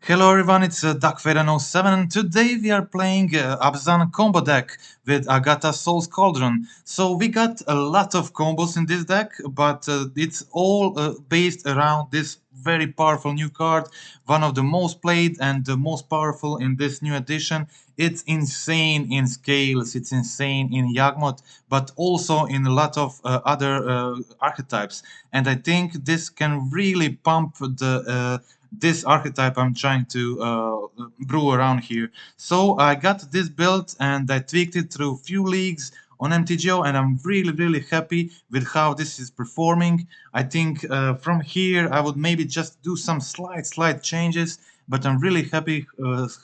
Hello everyone, it's DuckFaden07 and today we are playing Abzan combo deck with Agatha Soul's Cauldron. So we got a lot of combos in this deck, but it's all based around this very powerful new card, one of the most played and the most powerful in this new edition. It's insane in scales, it's insane in Yawgmoth, but also in a lot of other archetypes. And I think this can really pump the this archetype I'm trying to brew around here. So I got this build and I tweaked it through few leagues on MTGO, and I'm really happy with how this is performing. I think from here I would maybe just do some slight changes, but I'm really happy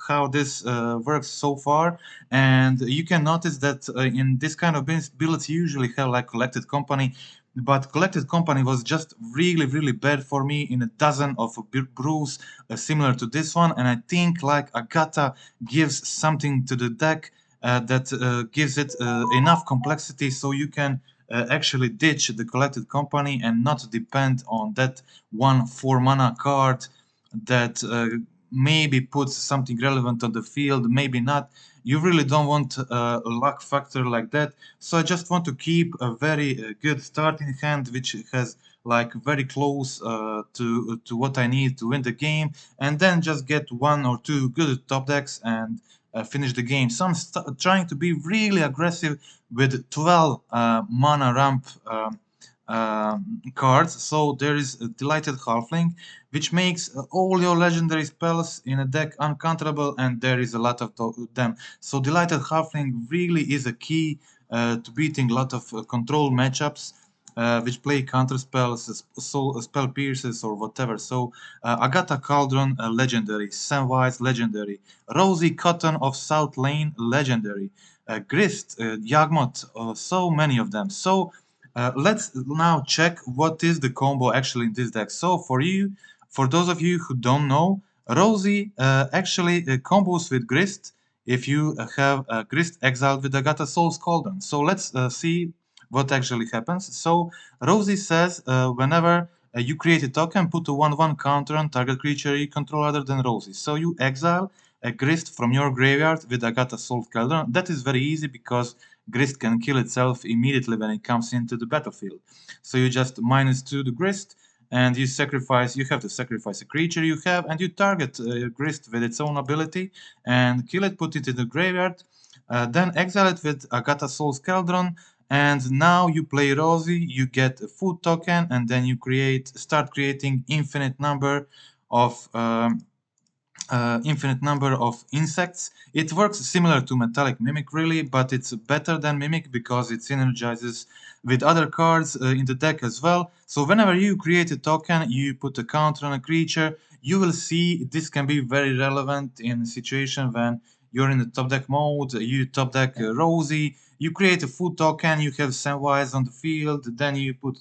how this works so far. And you can notice that in this kind of builds you usually have like collected company, but collected company was just really bad for me in a dozen of brews similar to this one, and I think like Agatha gives something to the deck that gives it enough complexity so you can actually ditch the collected company and not depend on that 1/4 mana card that maybe puts something relevant on the field, maybe not. You really don't want a luck factor like that. So I just want to keep a very good starting hand, which has like very close to what I need to win the game, and then just get one or two good top decks and finish the game. So I'm trying to be really aggressive with 12 mana ramp cards. So there is a Delighted Halfling, which makes all your legendary spells in a deck uncounterable, and there is a lot of them. So Delighted Halfling really is a key to beating a lot of control matchups which play counter spells, spell pierces or whatever. So Agatha Cauldron, legendary. Samwise, legendary. Rosie Cotton of South Lane, legendary. Grist, Yawgmoth, so many of them. So let's now check what is the combo actually in this deck. So for those of you who don't know, Rosie actually combos with Grist if you have Grist exiled with Agatha Soul's Cauldron. So let's see what actually happens. So Rosie says whenever you create a token, put a 1/1 counter on target creature you control other than Rosie. So you exile a Grist from your graveyard with Agatha Soul's Cauldron. That is very easy because Grist can kill itself immediately when it comes into the battlefield. So you just -2 the Grist, and you have to sacrifice a creature you have, and you target Grist with its own ability and kill it, put it in the graveyard, then exile it with Agatha Soul's Cauldron, and now you play Rosie, you get a food token, and then you start creating infinite number of insects. It works similar to Metallic Mimic really, but it's better than Mimic because it synergizes with other cards in the deck as well. So whenever you create a token, you put a counter on a creature, you will see this can be very relevant in a situation when you're in the top deck mode, you top deck Rosie, you create a food token, you have Samwise on the field, then you put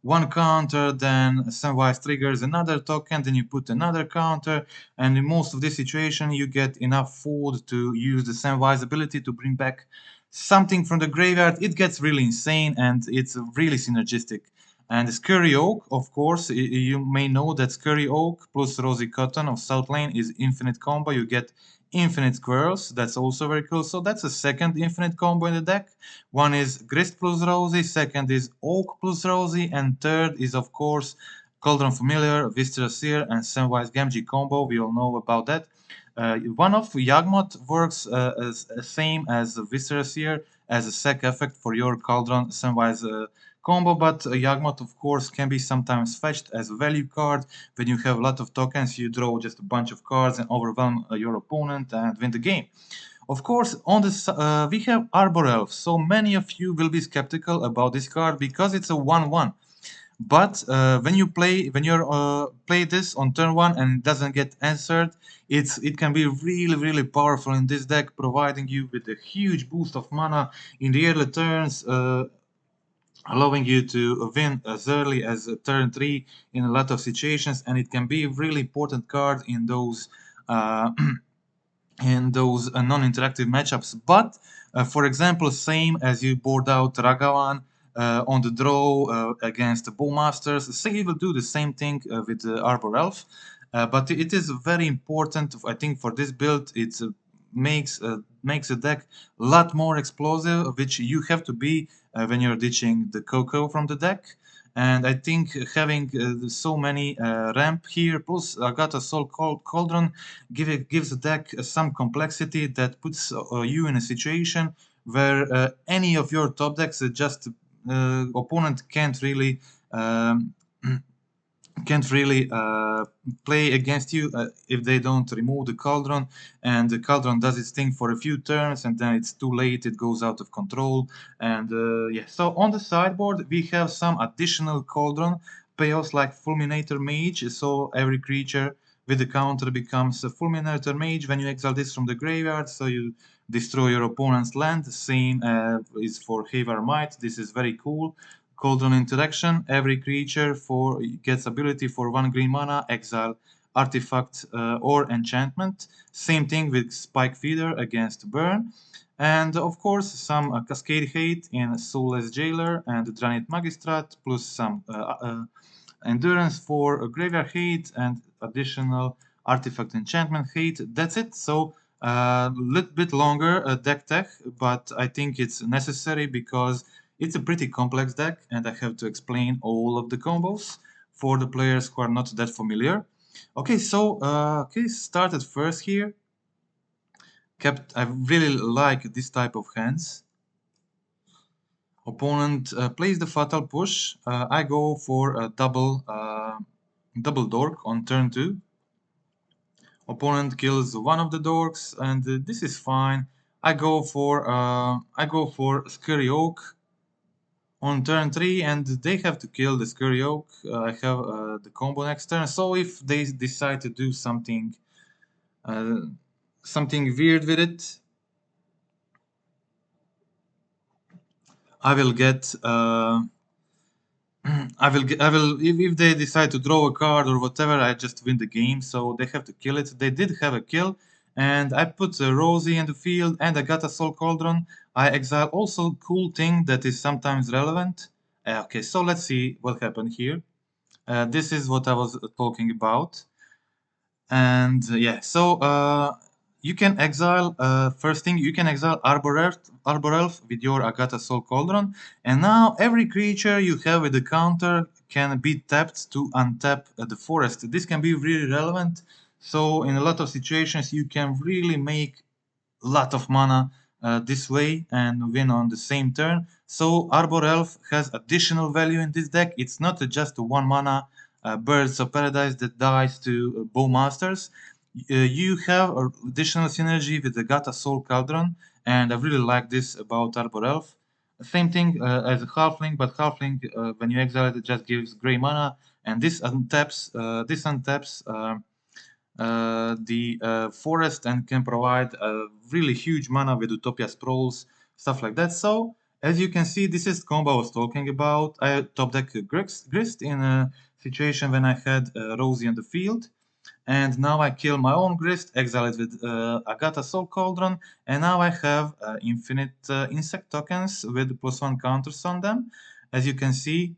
one counter, then Samwise triggers another token, then you put another counter, and in most of this situation you get enough food to use the Samwise ability to bring back something from the graveyard. It gets really insane and it's really synergistic. And Scurry Oak, of course, you may know that Scurry Oak plus Rosie Cotton of South Lane is infinite combo. You get infinite squirrels. That's also very cool. So that's a second infinite combo in the deck. One is Grist plus Rosie, second is Oak plus Rosie, and third is of course Cauldron Familiar, Viscera Seer, and Samwise Gamgee combo. We all know about that. One of Yawgmoth works as same as Viscera Seer as a sec effect for your Cauldron Samwise combo, but Yawgmoth of course can be sometimes fetched as a value card. When you have a lot of tokens, you draw just a bunch of cards and overwhelm your opponent and win the game. Of course, on this we have Arbor Elf. So many of you will be skeptical about this card because it's a 1/1. But when you play this on turn 1 and it doesn't get answered, it can be really powerful in this deck, providing you with a huge boost of mana in the early turns, allowing you to win as early as turn 3 in a lot of situations, and it can be a really important card in those non-interactive matchups. But for example, same as you board out Ragavan on the draw against the Bowmasters, say you will do the same thing with the Arbor Elf. but it is very important. I think for this build, it makes the deck a lot more explosive, which you have to be when you're ditching the Coco from the deck. And I think having so many ramp here, plus I got a Soul Cauldron, gives the deck some complexity that puts you in a situation where any of your top decks just opponent um, can't really play against you if they don't remove the Cauldron, and the Cauldron does its thing for a few turns and then it's too late, it goes out of control. And yeah, so on the sideboard we have some additional Cauldron payoffs like Fulminator Mage, so every creature with the counter becomes a Fulminator Mage when you exile this from the graveyard, so you destroy your opponent's land. The same is for Havar Might. This is very cool. Cauldron interaction, every creature gets ability for 1 green mana, exile artifact or enchantment. Same thing with Spike Feeder against Burn. And of course, some Cascade Hate in Soulless Jailer and Dranit Magistrat, plus some Endurance for Graveyard Hate and additional Artifact Enchantment Hate. That's it. So a little bit longer deck tech, but I think it's necessary because it's a pretty complex deck and I have to explain all of the combos for the players who are not that familiar. Okay, so started first here. I really like this type of hands. Opponent plays the fatal push. I go for a double dork on turn 2. Opponent kills one of the dorks, and this is fine. I go for Scurry Oak on turn 3, and they have to kill the Scurry Oak. I have the combo next turn. So if they decide to do something weird with it, I will get. If they decide to draw a card or whatever, I just win the game. So they have to kill it. They did have a kill, and I put Rosie in the field, and I got a Soul Cauldron. I exile also cool thing that is sometimes relevant. Okay, so let's see what happened here. This is what I was talking about. And yeah, so you can exile, first thing, you can exile Arbor Elf with your Agatha Soul Cauldron, and now every creature you have with the counter can be tapped to untap the forest. This can be really relevant, so in a lot of situations you can really make a lot of mana this way and win on the same turn. So Arbor Elf has additional value in this deck. It's not just a 1 mana Birds of Paradise that dies to Bowmasters. You have additional synergy with the Gata Soul Cauldron, and I really like this about Arbor Elf. Same thing as a Halfling, but Halfling, when you exile it just gives grey mana, and this untaps the forest and can provide a really huge mana with Utopia Sprawls, stuff like that. So, as you can see, this is the combo I was talking about. I top deck Grist in a situation when I had Rosie on the field. And now I kill my own Grist, exile it with Agatha Soul Cauldron, and now I have infinite insect tokens with +1 counters on them. As you can see,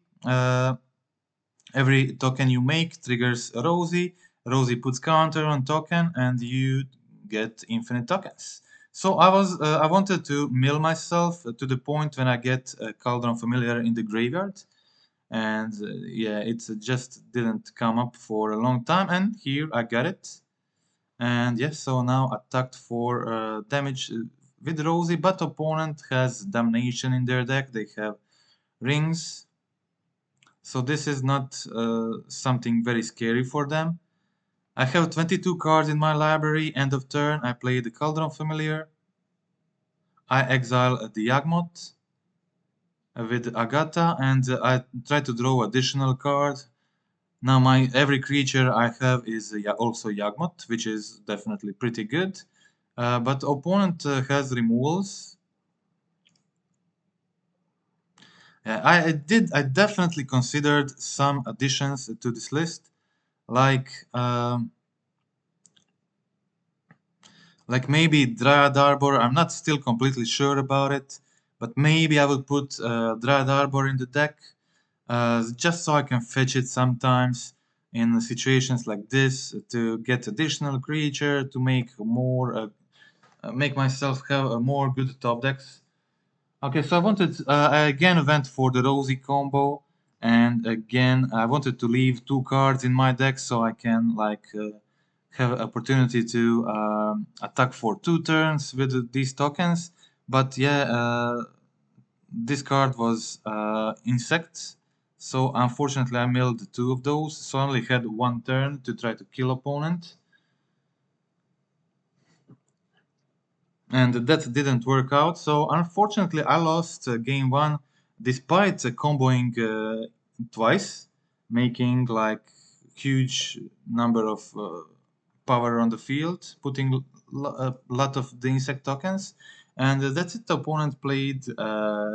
every token you make triggers Rosie. Rosie puts counter on token, and you get infinite tokens. So I wanted to mill myself to the point when I get Cauldron Familiar in the graveyard, and yeah, it just didn't come up for a long time, and here I got it. And yes, so now attacked for damage with Rosie, but opponent has Damnation in their deck. They have Rings, so this is not something very scary for them. I have 22 cards in my library. End of turn, I play the Cauldron Familiar. I exile the Yawgmoth with Agatha, and I try to draw additional card. Now every creature I have is also Yawgmoth, which is definitely pretty good. But opponent has removals. I definitely considered some additions to this list, like maybe Dryad Arbor. I'm not still completely sure about it, but maybe I will put Dryad Arbor in the deck just so I can fetch it sometimes. in situations like this to get additional creature to make more make myself have a more good top decks. Okay, so I again went for the Rosie combo, and again I wanted to leave 2 cards in my deck so I can like have opportunity to attack for 2 turns with these tokens. But yeah, this card was Insects, so unfortunately I milled 2 of those, so I only had 1 turn to try to kill opponent. And that didn't work out, so unfortunately I lost game 1 despite comboing twice, making like huge number of power on the field, putting a lot of the insect tokens, and that's it. The opponent played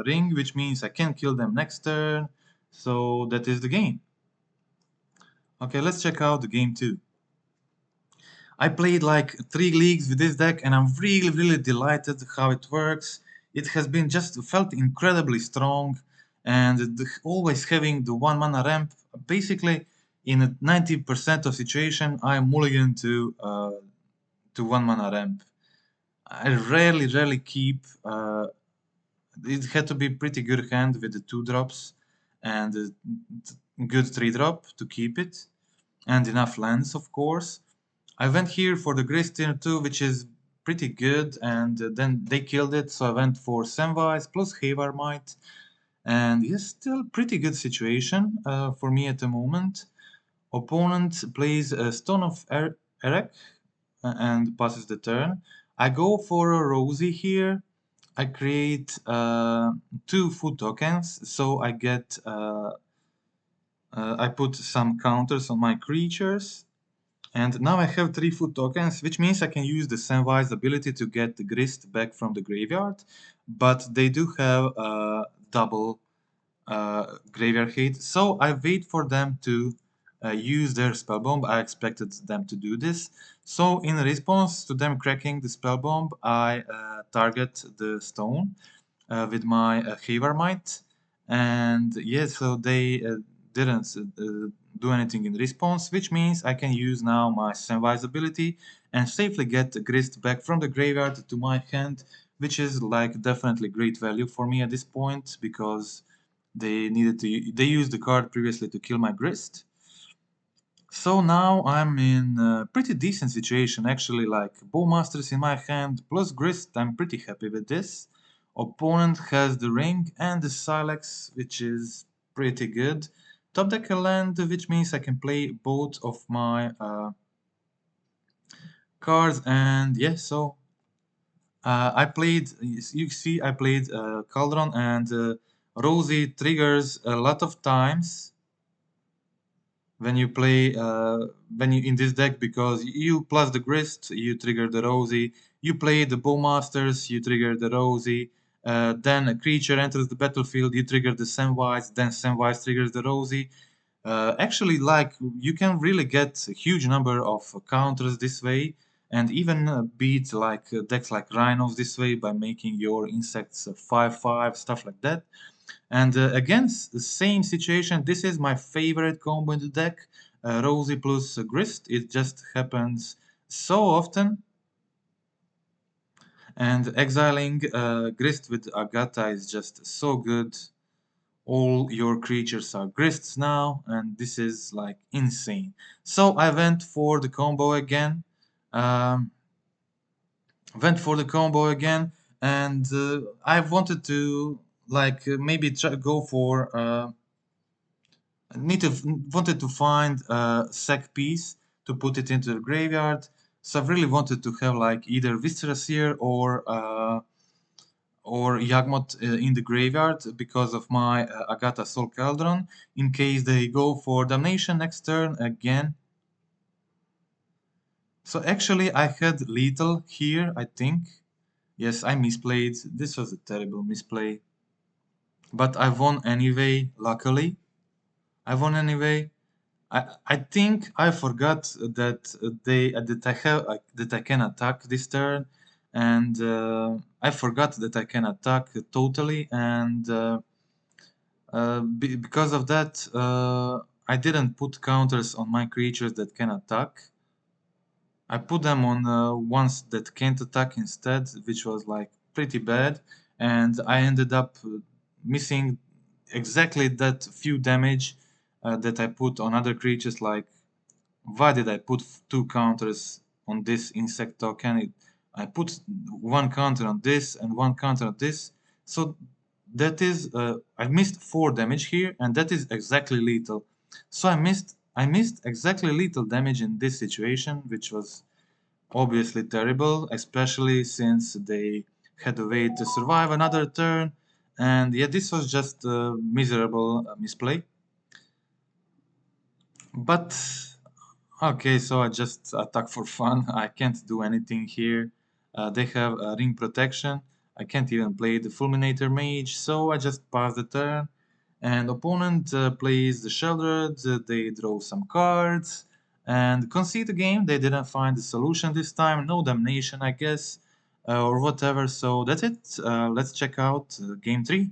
Ring, which means I can kill them next turn, so that is the game. Okay, let's check out the game 2. I played like 3 leagues with this deck and I'm really delighted how it works. It has been just felt incredibly strong, and always having the 1 mana ramp. Basically, in a 90% of situation, I mulligan to 1 mana ramp. I rarely keep. It had to be pretty good hand with the 2 drops and a good 3 drop to keep it, and enough lands, of course. I went here for the Grace tier 2, which is pretty good, and then they killed it, so I went for Samwise plus Havar Might, and yes, still pretty good situation for me at the moment. Opponent plays a Stone of Erech and passes the turn. I go for a Rosie here. I create 2 food tokens, so I get I put some counters on my creatures. And now I have 3 food tokens, which means I can use the Samwise ability to get the Grist back from the graveyard, but they do have double graveyard hit, so I wait for them to use their spell bomb. I expected them to do this, so in response to them cracking the spell bomb, I target the stone with my Havar Might, and yeah, so they didn't do anything in response, which means I can use now my Samwise ability and safely get the Grist back from the graveyard to my hand, which is like definitely great value for me at this point because they used the card previously to kill my Grist. So now I'm in a pretty decent situation, actually, like Bowmasters in my hand plus Grist. I'm pretty happy with this. Opponent has the Ring and the Silex, which is pretty good. Top deck a land, which means I can play both of my cards, and yeah, so I played, you see, I played Cauldron, and Rosie triggers a lot of times when you play when you in this deck, because you plus the Grist, you trigger the Rosie. You play the Bowmasters, you trigger the Rosie. Then a creature enters the battlefield, you trigger the Samwise, then Samwise triggers the Rosie. Actually, like, you can really get a huge number of counters this way, and even beat like decks like Rhinos this way by making your insects 5/5, stuff like that. And against the same situation, this is my favorite combo in the deck, Rosie plus Grist. It just happens so often. And exiling Grist with Agatha is just so good. All your creatures are Grists now, and this is like insane. So I went for the combo again. Um, and I wanted to like maybe go for wanted to find a sack piece to put it into the graveyard. So I really wanted to have like either Viscera here or Yagmoth in the graveyard because of my Agatha Soul Cauldron, in case they go for Damnation next turn again. So actually I had Lethal here, I think. Yes, I misplayed. This was a terrible misplay. But I won anyway, luckily. I won anyway. I think I forgot that that I can attack this turn, and I forgot that I can attack totally, and because of that I didn't put counters on my creatures that can attack. I put them on ones that can't attack instead, which was like pretty bad, and I ended up missing exactly that few damage that I put on other creatures. Like, why did I put two counters on this insect token? I put one counter on this and one counter on this, so that is I missed 4 damage here, and that is exactly lethal. So I missed exactly lethal damage in this situation, which was obviously terrible, especially since they had to wait to survive another turn. And yeah, this was just a miserable misplay. But okay, so I just attack for fun. I can't do anything here. They have ring protection. I can't even play the Fulminator Mage, so I just pass the turn. And opponent plays the Sheldred, they draw some cards, and concede the game. They didn't find the solution this time. No damnation, I guess, or whatever. So that's it. Let's check out game 3.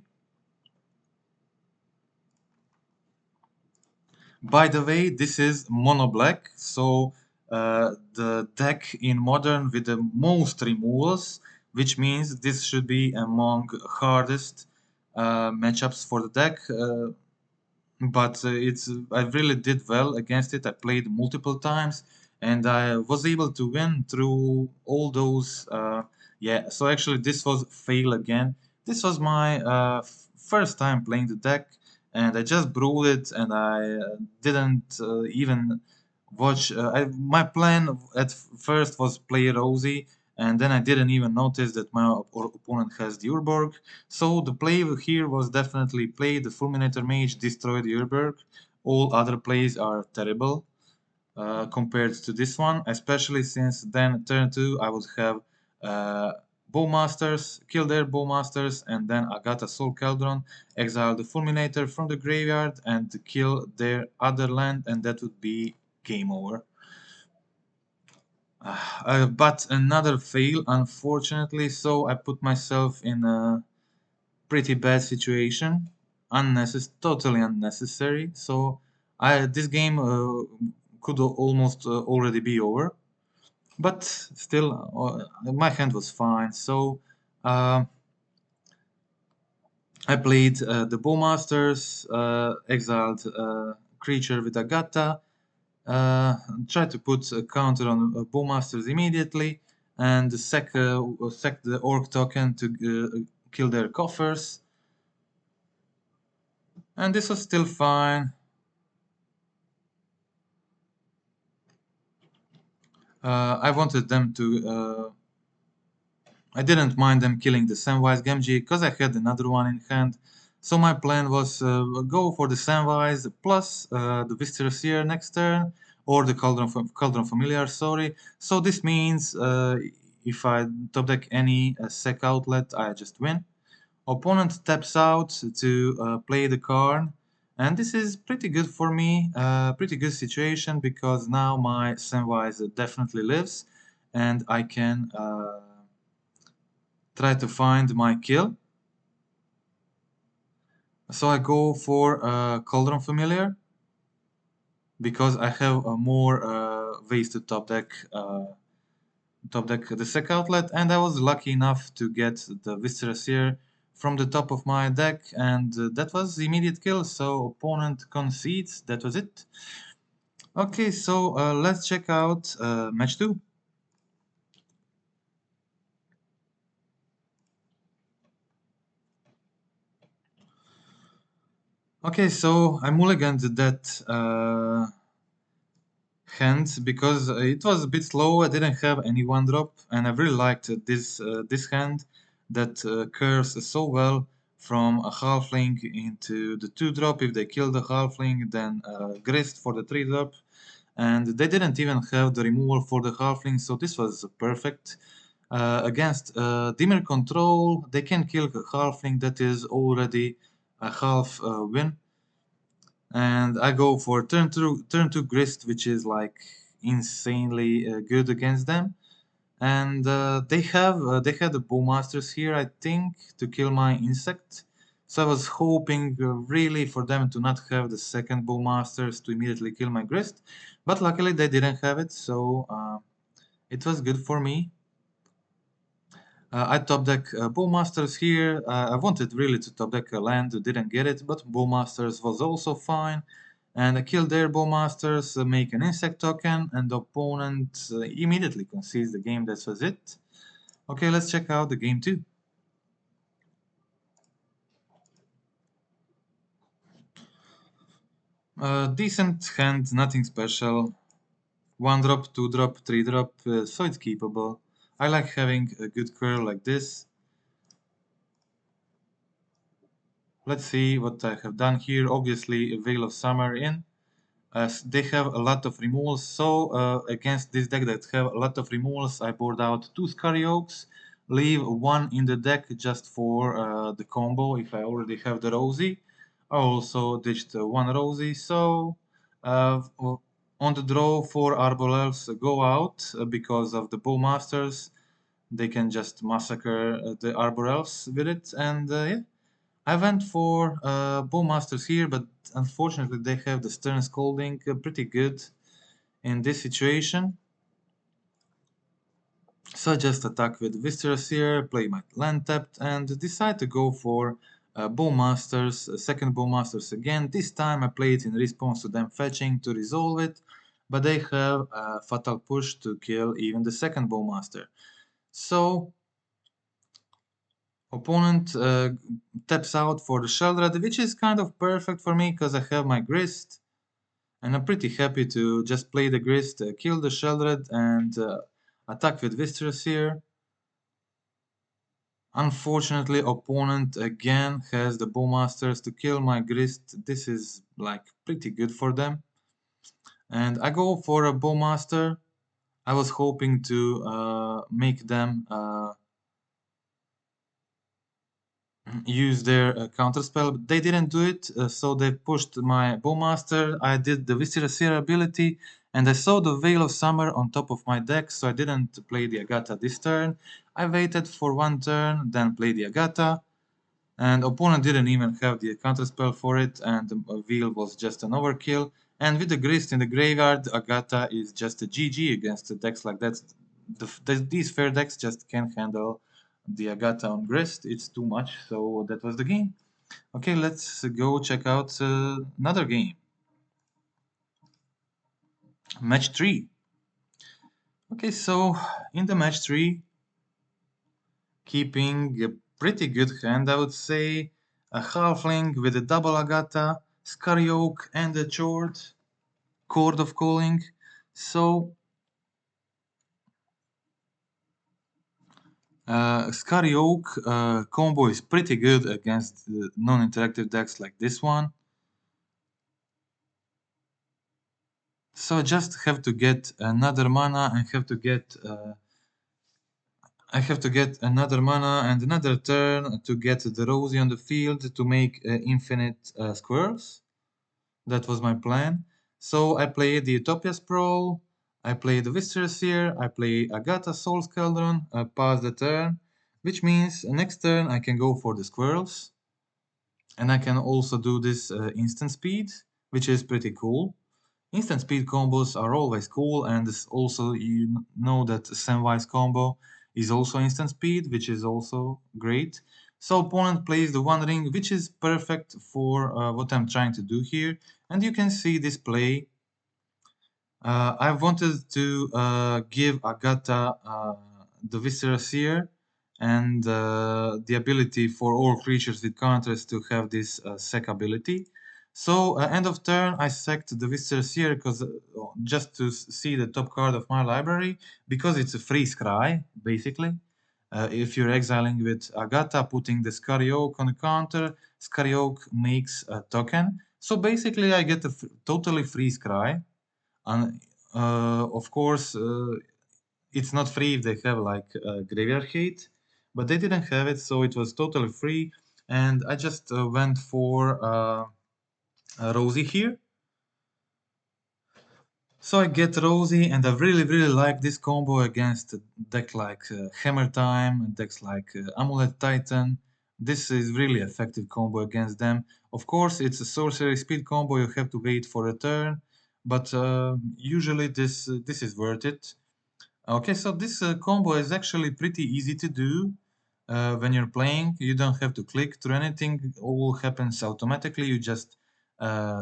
By the way, this is mono black, so the deck in modern with the most removals, which means this should be among hardest matchups for the deck. But I really did well against it. I played multiple times, and I was able to win through all those. Yeah, so actually this was fail again. This was my first time playing the deck, and I just brewed it, and I didn't even watch. My plan at first was play Rosie, and then I didn't even notice that my opponent has the Urborg. So the play here was definitely play the Fulminator Mage, destroy the Urborg. All other plays are terrible compared to this one, especially since then turn 2 I would have Bowmasters, kill their Bowmasters, and then Agatha Soul Cauldron, exile the Fulminator from the graveyard and kill their other land, and that would be game over. But another fail, unfortunately, so I put myself in a pretty bad situation, totally unnecessary. So this game could almost already be over, but still, my hand was fine. So uh, I played the Bowmasters, exiled creature with Agatha, tried to put a counter on Bowmasters immediately, and sack the Orc token to kill their coffers. And this was still fine. I wanted them to. I didn't mind them killing the Samwise Gamgee because I had another one in hand. So my plan was go for the Samwise plus the Viscera Seer next turn, or the Cauldron Familiar, sorry. So this means if I top deck any sec outlet, I just win. Opponent taps out to play the card, and this is pretty good for me, pretty good situation, because now my Samwise definitely lives, and I can try to find my kill. So I go for Cauldron Familiar, because I have more ways to top deck the sec outlet, and I was lucky enough to get the Viscera Seer from the top of my deck, and that was the immediate kill. So opponent concedes. That was it. Okay, so let's check out match 2. Okay, so I mulliganed that hand because it was a bit slow. I didn't have any 1-drop, and I really liked this hand that curves so well from a halfling into the 2-drop. If they kill the halfling, then grist for the 3-drop, and they didn't even have the removal for the halfling, so this was perfect. Against Dimmer Control, they can kill a halfling. That is already a half win. And I go for turn two grist, which is like insanely good against them. And they had the Bowmasters here, I think, to kill my insect. So I was hoping really for them to not have the second Bowmasters to immediately kill my Grist, but luckily they didn't have it, so it was good for me. I top deck Bowmasters here. I wanted really to top deck a land, didn't get it, but Bowmasters was also fine. And I killed their Bowmasters, make an insect token, and the opponent immediately concedes the game. That was it. Okay, let's check out the game 2. Decent hand, nothing special. 1 drop, 2 drop, 3 drop, so it's keepable. I like having a good curl like this. Let's see what I have done here. Obviously, a Veil of Summer in. They have a lot of removals, so against this deck that have a lot of removals, I board out 2 Scarioaks, leave 1 in the deck just for the combo if I already have the Rosie. I also ditched 1 Rosie, so on the draw 4 Arbor Elves go out because of the Bowmasters. They can just massacre the Arbor Elves with it, and yeah. I went for Bowmasters here, but unfortunately they have the Stern Scolding pretty good in this situation. So I just attack with Visceras here, play my land tapped, and decide to go for Bowmasters, second Bowmasters again. This time I play it in response to them fetching to resolve it, but they have a Fatal Push to kill even the second Bowmaster. So opponent taps out for the Sheldred, which is kind of perfect for me because I have my Grist. And I'm pretty happy to just play the Grist, kill the Sheldred, and attack with Visceras here. Unfortunately, opponent again has the Bowmasters to kill my Grist. This is like pretty good for them. And I go for a Bowmaster. I was hoping to make them use their counterspell, but they didn't do it, so they pushed my Bowmaster. I did the Viscera ability, and I saw the Veil of Summer on top of my deck, so I didn't play the Agatha this turn. I waited for 1 turn, then played the Agatha, and opponent didn't even have the counterspell for it, and the Veil was just an overkill. And with the Grist in the graveyard, Agatha is just a GG against decks like that. These fair decks just can't handle the Agatha on Grist. It's too much, so that was the game. Okay, let's go check out another game. Match 3. Okay, so in the match 3, keeping a pretty good hand, I would say. A Halfling with a double Agatha, Scarioak, and a Chord of Calling. So Scarioak combo is pretty good against non-interactive decks like this one. So I just have to get another mana and I have to get another mana and another turn to get the Rosie on the field to make infinite squirrels. That was my plan. So I play the Utopia Sprawl, I play the Visceras here, I play Agatha Soul's Cauldron, pass the turn, which means next turn I can go for the squirrels. And I can also do this instant speed, which is pretty cool. Instant speed combos are always cool, and also you know that Samwise combo is also instant speed, which is also great. So opponent plays the One Ring, which is perfect for what I'm trying to do here. And you can see this play. I wanted to give Agatha the Viscera Seer and the ability for all creatures with counters to have this sec ability. So end of turn, I sacked the Viscera Seer because just to see the top card of my library, because it's a free scry, basically. If you're exiling with Agatha, putting the Scarioak on the counter, Scarioak makes a token. So basically, I get a totally free scry. And of course, it's not free if they have like graveyard hate, but they didn't have it, so it was totally free. And I just went for Rosie here. So I get Rosie, and I really like this combo against a deck like Hammer Time, decks like Amulet Titan, This is really effective combo against them. Of course, it's a sorcery speed combo. You have to wait for a turn, but usually this is worth it. Okay, so this combo is actually pretty easy to do. When you're playing, you don't have to click through anything. All happens automatically. You just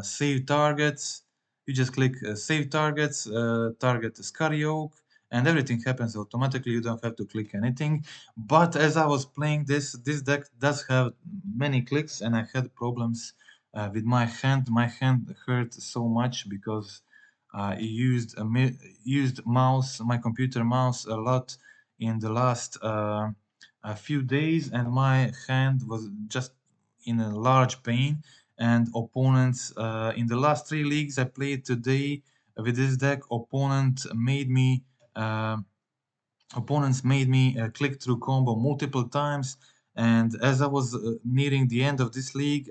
save targets. You just click save targets, target Scarioak, and everything happens automatically. You don't have to click anything. But as I was playing this deck does have many clicks, and I had problems with my hand. My hand hurt so much because I used my computer mouse a lot in the last a few days, and my hand was just in a large pain. And opponents in the last 3 leagues I played today with this deck, uh, opponents made me click through combo multiple times. And as I was nearing the end of this league,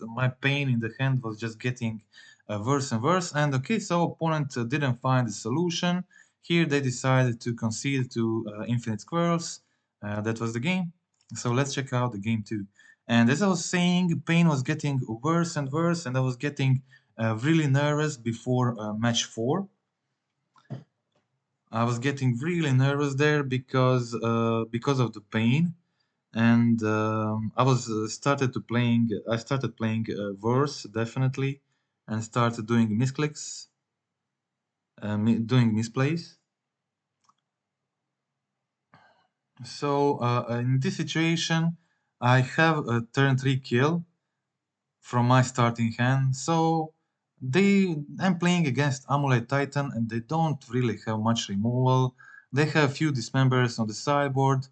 my pain in the hand was just getting worse and worse. And okay, so opponent didn't find a solution. Here they decided to concede to Infinite Squirrels. That was the game. So let's check out the game 2. And as I was saying, pain was getting worse and worse, and I was getting really nervous before match 4. I was getting really nervous there because of the pain, and I started playing worse definitely, and started doing misclicks, doing misplays. So in this situation, I have a turn 3 kill from my starting hand. So I'm playing against Amulet Titan, and they don't really have much removal. They have a few dismembers on the sideboard.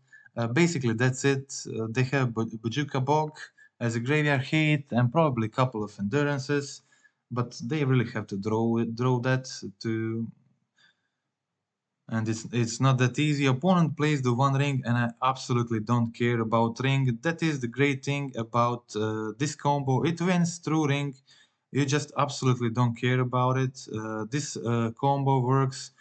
Basically, that's it. They have Bajuka Bog as a graveyard hit and probably a couple of endurances, but they really have to draw that to. And it's not that easy. Opponent plays the one ring, and I absolutely don't care about ring. That is the great thing about this combo. It wins through ring. You just absolutely don't care about it. This combo works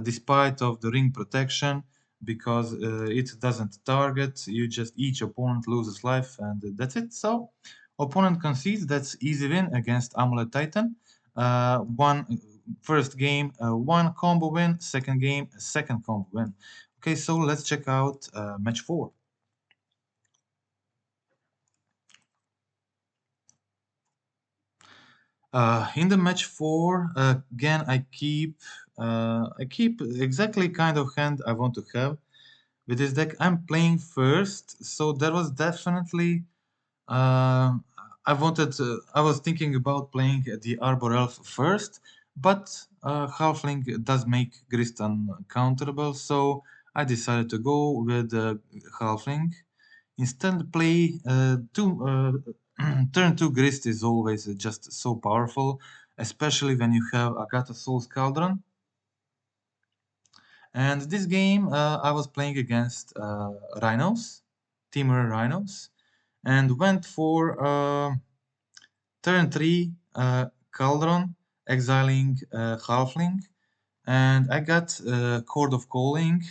despite of the ring protection because it doesn't target. You just each opponent loses life, and that's it. So opponent concedes. That's easy win against Amulet Titan. One first game, one combo win. Second game, a second combo win. Okay, so let's check out match 4. In the match 4, again, I keep exactly kind of hand I want to have. With this deck, I'm playing first, so there was definitely uh, I was thinking about playing the Arbor Elf first, but Halfling does make Grist uncounterable, so I decided to go with Halfling. Instead, play turn 2 Grist is always just so powerful, especially when you have Agatha Soul's Cauldron. And this game, I was playing against Rhinos, Teamer Rhinos, and went for turn 3 Cauldron, exiling Halfling, and I got Chord of Calling.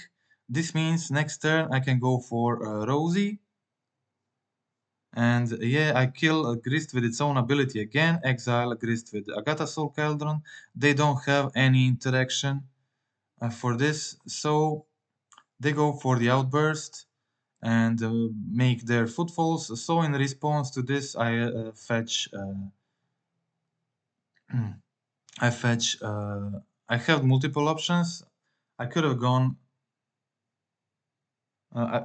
This means next turn I can go for Rosie. And yeah, I kill Grist with its own ability again, exile Grist with Agatha Soul Cauldron. They don't have any interaction for this, so they go for the outburst and make their footfalls. So in response to this, I fetch. I fetch. I have multiple options. I could have gone.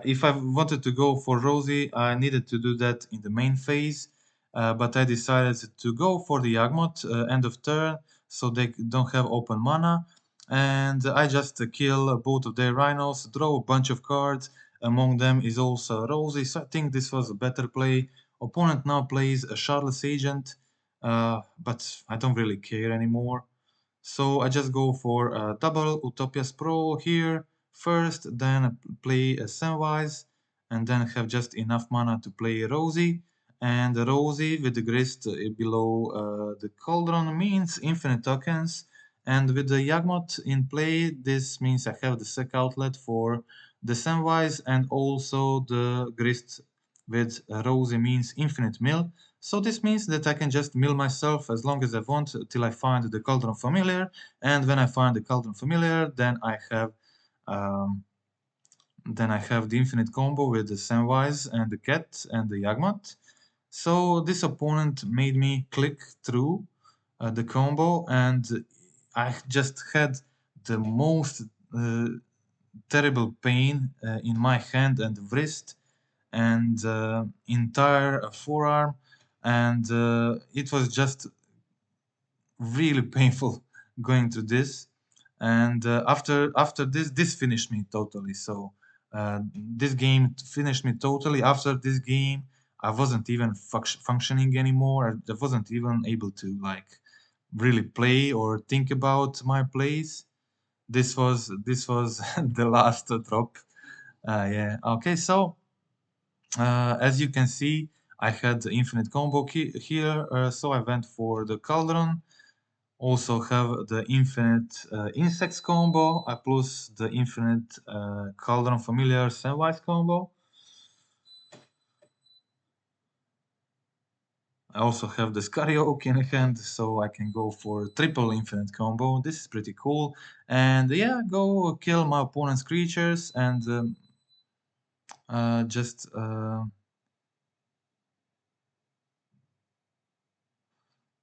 If I wanted to go for Rosie, I needed to do that in the main phase, but I decided to go for the Yagmoth end of turn, so they don't have open mana, and I just kill both of their rhinos, draw a bunch of cards. Among them is also Rosie, so I think this was a better play. Opponent now plays a Charlotte's Agent, but I don't really care anymore. So I just go for a double Utopia Sprawl here first, then play a Samwise, and then have just enough mana to play Rosie. And Rosie with the Grist below the Cauldron means infinite tokens. And with the Yagmoth in play, this means I have the sec outlet for the Samwise and also the Grist with Rosie means infinite mill. So this means that I can just mill myself as long as I want till I find the Cauldron familiar. And when I find the Cauldron familiar, um, then I have the infinite combo with the Samwise and the cat and the Yagmat. So this opponent made me click through the combo, and I just had the most terrible pain in my hand and wrist and entire forearm, and it was just really painful going through this. And after this finished me totally. So this game finished me totally. After this game, I wasn't even functioning anymore. I wasn't even able to like really play or think about my plays. This was the last drop. Yeah. Okay. So as you can see, I had the infinite combo here, so I went for the Cauldron. Also have the infinite insects combo plus the infinite Cauldron familiar Samwise combo. I also have the Scarioke in hand, so I can go for triple infinite combo. This is pretty cool. And yeah, go kill my opponent's creatures and just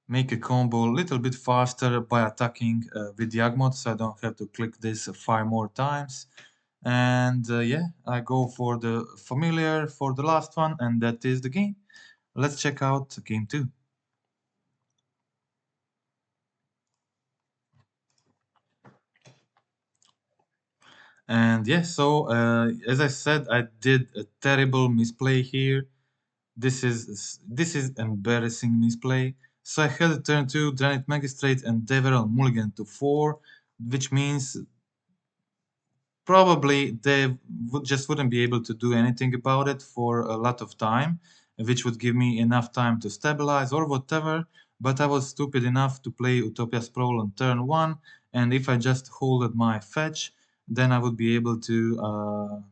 make a combo a little bit faster by attacking with Yagmoth, so I don't have to click this 5 more times. And yeah, I go for the familiar for the last one, and that is the game. Let's check out game 2. And yeah, so as I said, I did a terrible misplay here. This is embarrassing misplay. So I had a turn 2 Dranit Magistrate and Deverell Mulligan to 4, which means probably they wouldn't be able to do anything about it for a lot of time, which would give me enough time to stabilize or whatever. But I was stupid enough to play Utopia Sprawl on turn 1, and if I just holded my fetch, then I would be able to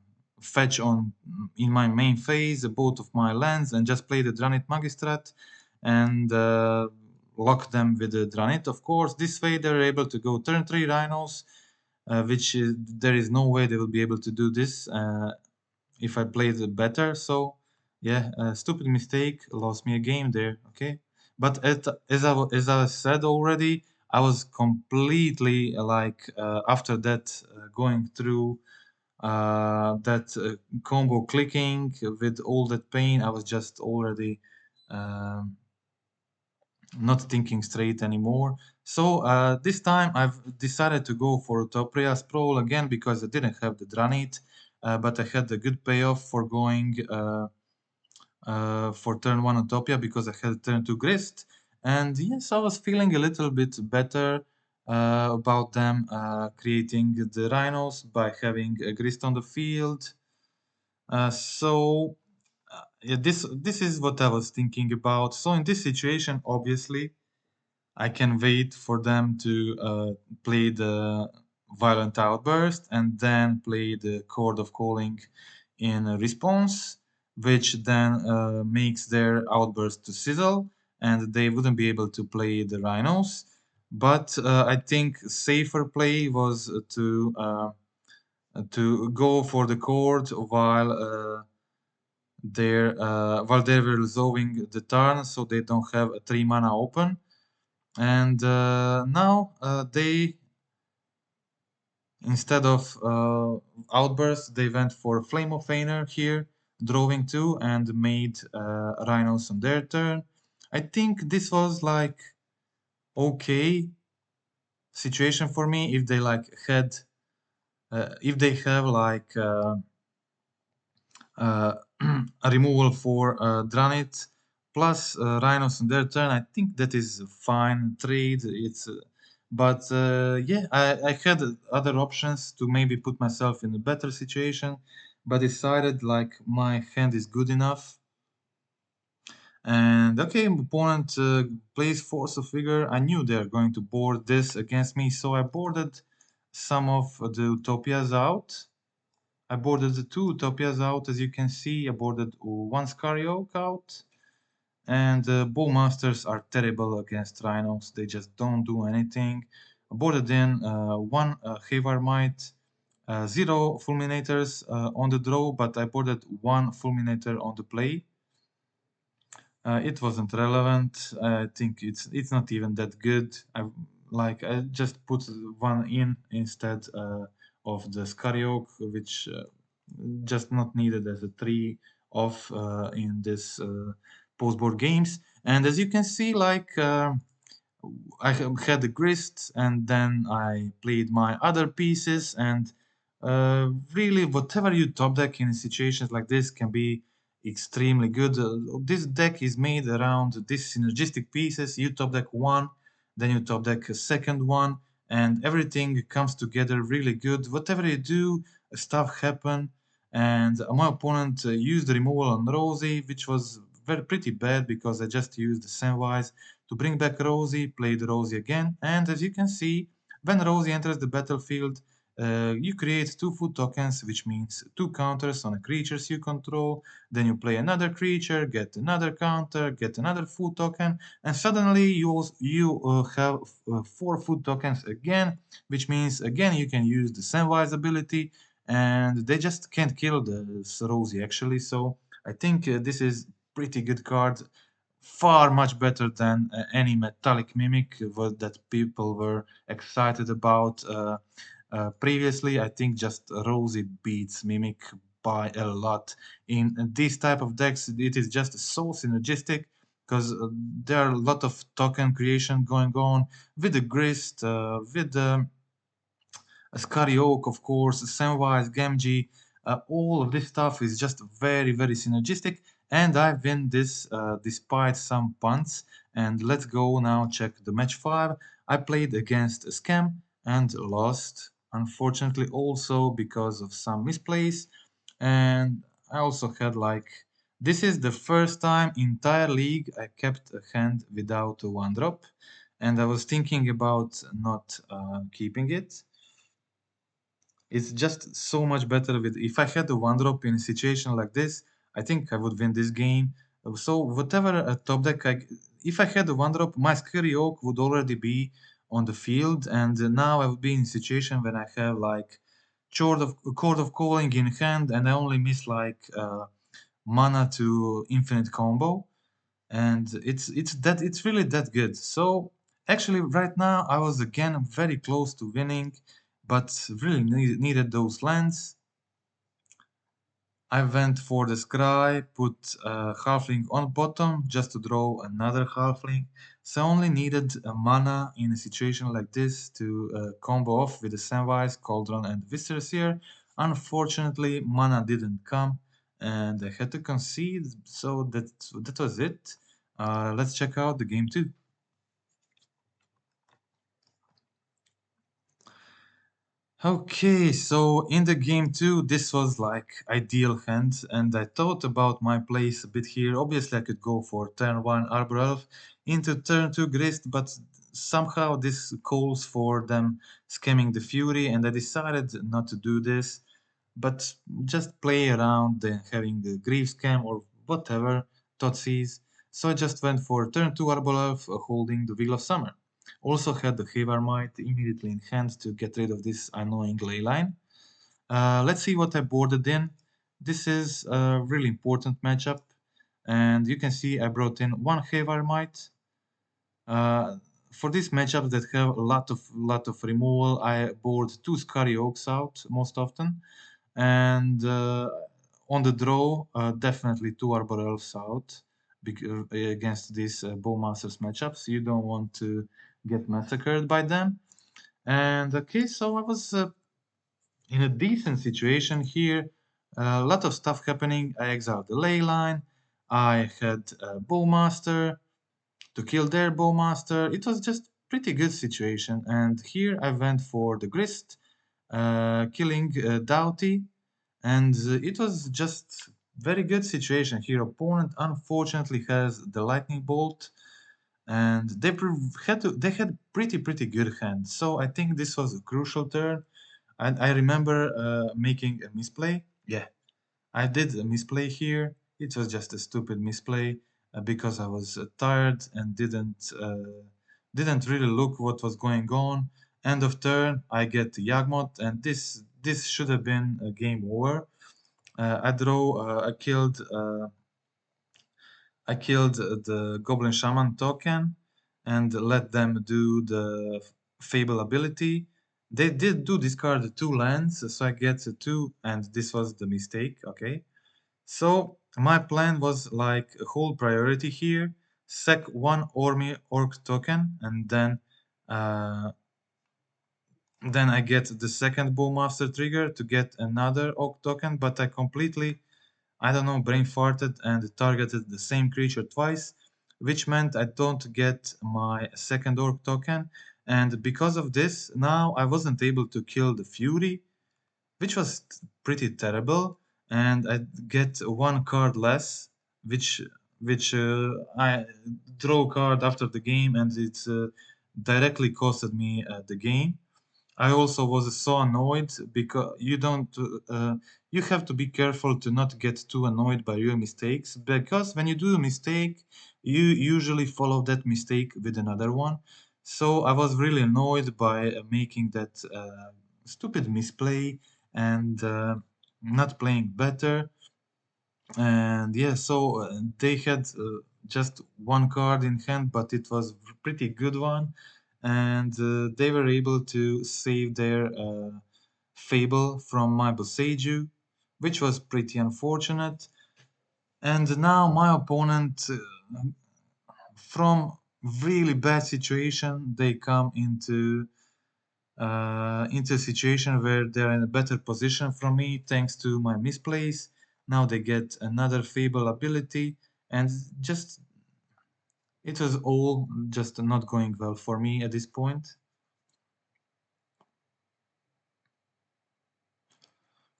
fetch on in my main phase both of my lands and just play the Dranit Magistrat and lock them with the Dranit. Of course, this way they're able to go turn 3 Rhinos, which is there is no way they will be able to do this if I played better. So yeah, stupid mistake, lost me a game there. Okay, but as I said already, I was completely like after that going through that combo clicking with all that pain, I was just already um, not thinking straight anymore. So this time I've decided to go for Utopia Sprawl again because I didn't have the Dranit, but I had a good payoff for going for turn 1 Utopia because I had turn 2 Grist. And yes, I was feeling a little bit better about them creating the Rhinos by having a Grist on the field. Yeah, this is what I was thinking about. So in this situation, obviously, I can wait for them to play the Violent Outburst and then play the Chord of Calling in response, which then makes their outburst to sizzle, and they wouldn't be able to play the Rhinos. But I think safer play was to go for the Chord while they were resolving the turn, so they don't have a 3 mana open. And now they, instead of Outburst, they went for Flame of Feiner here, drawing 2 and made Rhinos on their turn. I think this was like okay situation for me if they like had if they have like a removal for Dranit plus Rhinos on their turn. I think that is a fine trade. But yeah, I had other options to maybe put myself in a better situation, but decided like my hand is good enough. And okay, opponent plays Force of Vigor. I knew they're going to board this against me, so I boarded some of the Utopias out. I boarded the 2 Utopias out, as you can see. I boarded 1 Scarioc out. And Bowmasters are terrible against Rhinos. They just don't do anything. I boarded in 1 Havar Might, 0 Fulminators on the draw, but I boarded 1 Fulminator on the play. It wasn't relevant. I think it's not even that good. I just put 1 in instead of the Scarioc, which just not needed as a 3 off in this post-board games. And as you can see, I had the grist, and then I played my other pieces, and really whatever you top deck in situations like this can be extremely good. This deck is made around these synergistic pieces. You top deck one, then you top deck a second one, and everything comes together really good. Whatever you do, stuff happen. And my opponent used the removal on Rosie, which was pretty bad because I just used the Samwise to bring back Rosie, played Rosie again, and as you can see, when Rosie enters the battlefield, you create 2 food tokens, which means 2 counters on the creatures you control. Then you play another creature, get another counter, get another food token, and suddenly you have 4 food tokens again, which means again you can use the Samwise ability, and they just can't kill the Rosie actually. So I think this is pretty good card, far much better than any metallic mimic that people were excited about previously. I think just Rosie beats mimic by a lot. In this type of decks, it is just so synergistic because there are a lot of token creation going on with the grist, with the Scarioc, of course, Samwise, Gamgee, all of this stuff is just very, very synergistic. And I win this despite some punts. And let's go now check the match 5. I played against Scam and lost, unfortunately, also because of some misplays. And I also had this is the first time entire league I kept a hand without a 1-drop. And I was thinking about not keeping it. It's just so much better with if I had a 1-drop in a situation like this, I think I would win this game. So whatever top deck if I had a 1-drop, my Scary Oak would already be on the field, and now I would be in a situation when I have Chord of Calling in hand, and I only miss mana to infinite combo, and it's really that good. So actually right now I was again very close to winning, but really needed those lands. I went for the scry, put halfling on bottom just to draw another halfling. So I only needed a mana in a situation like this to combo off with the Samwise, Cauldron, and Viscer's here. Unfortunately, mana didn't come, and I had to concede. So that was it. Let's check out the game 2. Okay, so in the game 2, this was ideal hand, and I thought about my place a bit here. Obviously, I could go for turn 1 Arbor Elf into turn 2 Grist, but somehow this calls for them scamming the Fury, and I decided not to do this, but just play around having the Grief Scam or whatever, Totsis. So I just went for turn 2 Arbor Elf, holding the Wheel of Summer. Also had the Havar Might immediately in hand to get rid of this annoying ley line. Let's see what I boarded in. This is a really important matchup, and you can see I brought in 1 Havar Might. For this matchup that have a lot of removal, I board 2 Scary Oaks out most often, and on the draw, definitely 2 Arbor Elves out against these Bowmasters matchups. You don't want to get massacred by them. And okay, so I was in a decent situation here. A lot of stuff happening. I exiled the ley line. I had a Bowmaster to kill their Bowmaster. It was just pretty good situation. And here I went for the Grist, killing Doughty. And it was just very good situation here. Opponent unfortunately has the Lightning Bolt, and they had pretty good hands. So I think this was a crucial turn. I remember making a misplay. Yeah, I did a misplay here. It was just a stupid misplay because I was tired and didn't really look what was going on. End of turn, I get Yagmoth, and this should have been a game over. I draw. I killed the Goblin Shaman token and let them do the Fable ability. They did do discard two lands, so I get two, and this was the mistake. Okay. So my plan was like a whole priority here. Sack one Ormi Orc token, and then I get the second Bowmaster trigger to get another Orc token, but I completely, I don't know, brain farted and targeted the same creature twice, which meant I don't get my second Orc token. And because of this, now I wasn't able to kill the Fury, which was pretty terrible, and I get one card less, which I draw card after the game, and it's directly costed me the game. I also was so annoyed because you have to be careful to not get too annoyed by your mistakes, because when you do a mistake, you usually follow that mistake with another one. So I was really annoyed by making that stupid misplay and not playing better. And yeah, so they had just one card in hand, but it was a pretty good one, and they were able to save their Fable from my Boseiju, which was pretty unfortunate. And now my opponent, from really bad situation, they come into a situation where they're in a better position from me thanks to my misplays. Now they get another Fable ability, and just it was all just not going well for me at this point.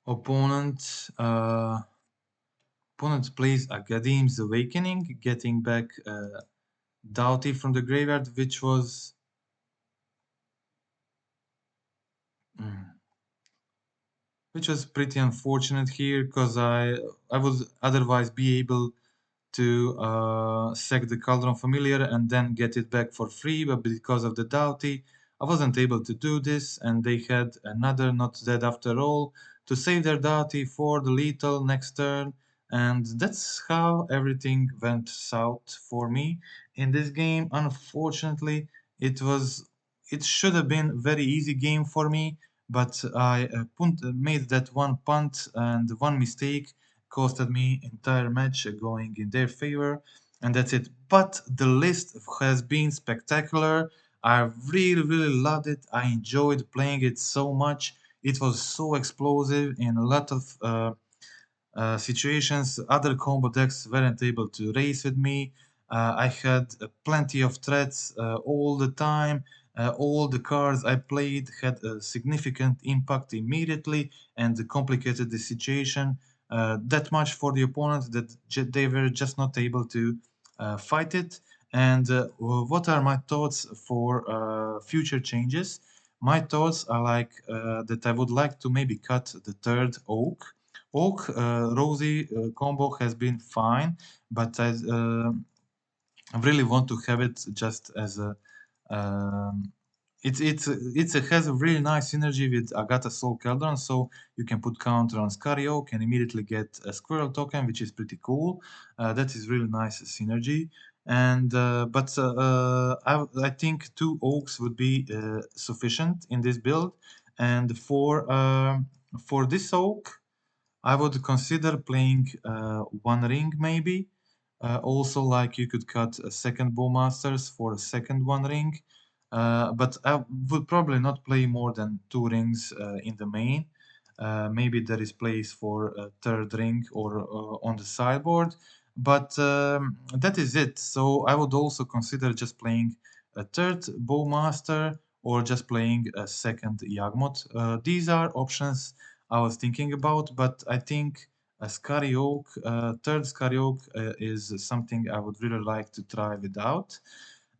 Opponent opponent plays Akadim's Awakening, getting back Doughty from the graveyard, mm, which was pretty unfortunate here because I would otherwise be able to sack the Cauldron Familiar and then get it back for free, but because of the Doughty, I wasn't able to do this, and they had another Not Dead After All to save their Doughty for the lethal next turn, and that's how everything went south for me in this game. Unfortunately, it should have been a very easy game for me, but I made that one punt and one mistake costed me entire match going in their favor, and that's it. But the list has been spectacular. I really loved it. I enjoyed playing it so much. It was so explosive in a lot of situations. Other combo decks weren't able to race with me. I had plenty of threats all the time. All the cards I played had a significant impact immediately and complicated the situation that much for the opponent that they were just not able to fight it. And what are my thoughts for future changes? My thoughts are like that I would like to maybe cut the third oak. Oak Rosie combo has been fine, but I really want to have it just as a. Um, it has a really nice synergy with Agatha Soul Cauldron, so you can put counter on Scarioke and immediately get a Squirrel token, which is pretty cool. That is really nice synergy. And I think two oaks would be sufficient in this build. And for this oak, I would consider playing one ring maybe. Also, like you could cut a second Bowmasters for a second one ring. But I would probably not play more than two rings in the main. Maybe there is place for a third ring or on the sideboard. But that is it. So I would also consider just playing a third Bowmaster or just playing a second Yagmoth. These are options I was thinking about, but I think a third Scarioke is something I would really like to try without.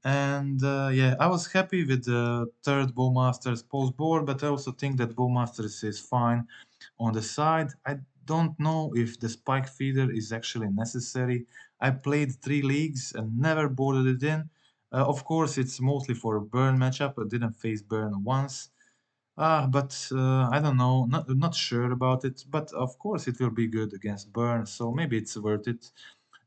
And yeah, I was happy with the third Bowmasters post board, but I also think that Bowmasters is fine on the side. I don't know if the spike feeder is actually necessary. I played 3 leagues and never boarded it in. Of course, it's mostly for a burn matchup. I didn't face burn once. But I don't know, not sure about it. But of course, it will be good against burn, so maybe it's worth it.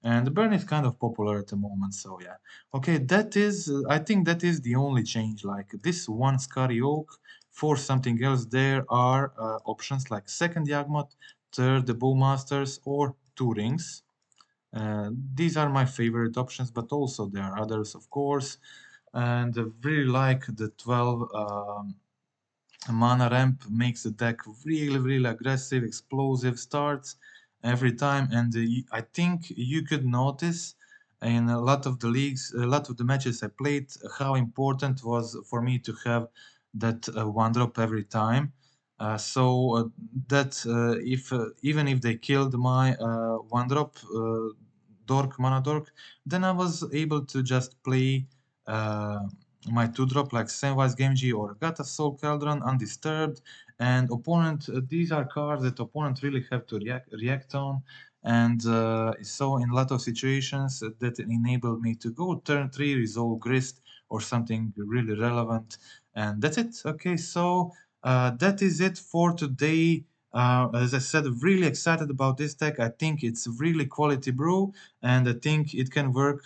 And the burn is kind of popular at the moment, so yeah. Okay, that is, I think that is the only change. Like this one Scary Oak, for something else, there are options like second Yagmoth, third the Bowmasters, or 2 rings. These are my favorite options, but also there are others, of course. And I really like the 12 mana ramp makes the deck really aggressive, explosive starts every time. And I think you could notice in a lot of the leagues, a lot of the matches I played, how important was for me to have that 1-drop every time. So that if even if they killed my 1-drop dork, mana dork, then I was able to just play my 2-drop like Samwise Gamgee or Gata Soul Cauldron undisturbed. And opponent, these are cards that opponent really have to react on. And so in a lot of situations that enabled me to go turn 3, resolve Grist or something really relevant. And that's it. Okay, so that is it for today. As I said, really excited about this deck. I think it's really quality brew, and I think it can work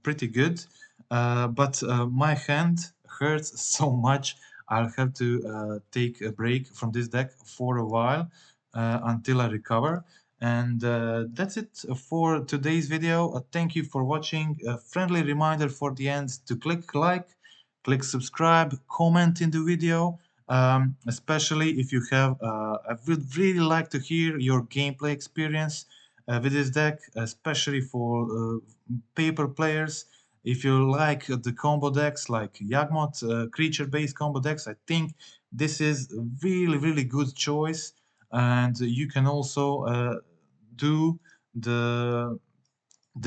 pretty good. But my hand hurts so much. I'll have to take a break from this deck for a while until I recover. And that's it for today's video. Thank you for watching. A friendly reminder for the end to click like, click subscribe, comment in the video. Especially if you have, I would really like to hear your gameplay experience with this deck, especially for paper players. If you like the combo decks like Yagmoth, creature-based combo decks, I think this is a really good choice. And you can also do the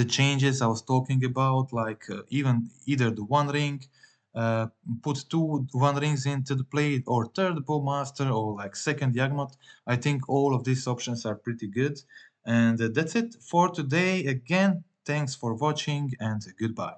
changes I was talking about, like even either the One Ring, uh, put 2 1 rings into the play, or third Bowmaster, or like second Yagmoth. I think all of these options are pretty good. And that's it for today. Again, thanks for watching and goodbye.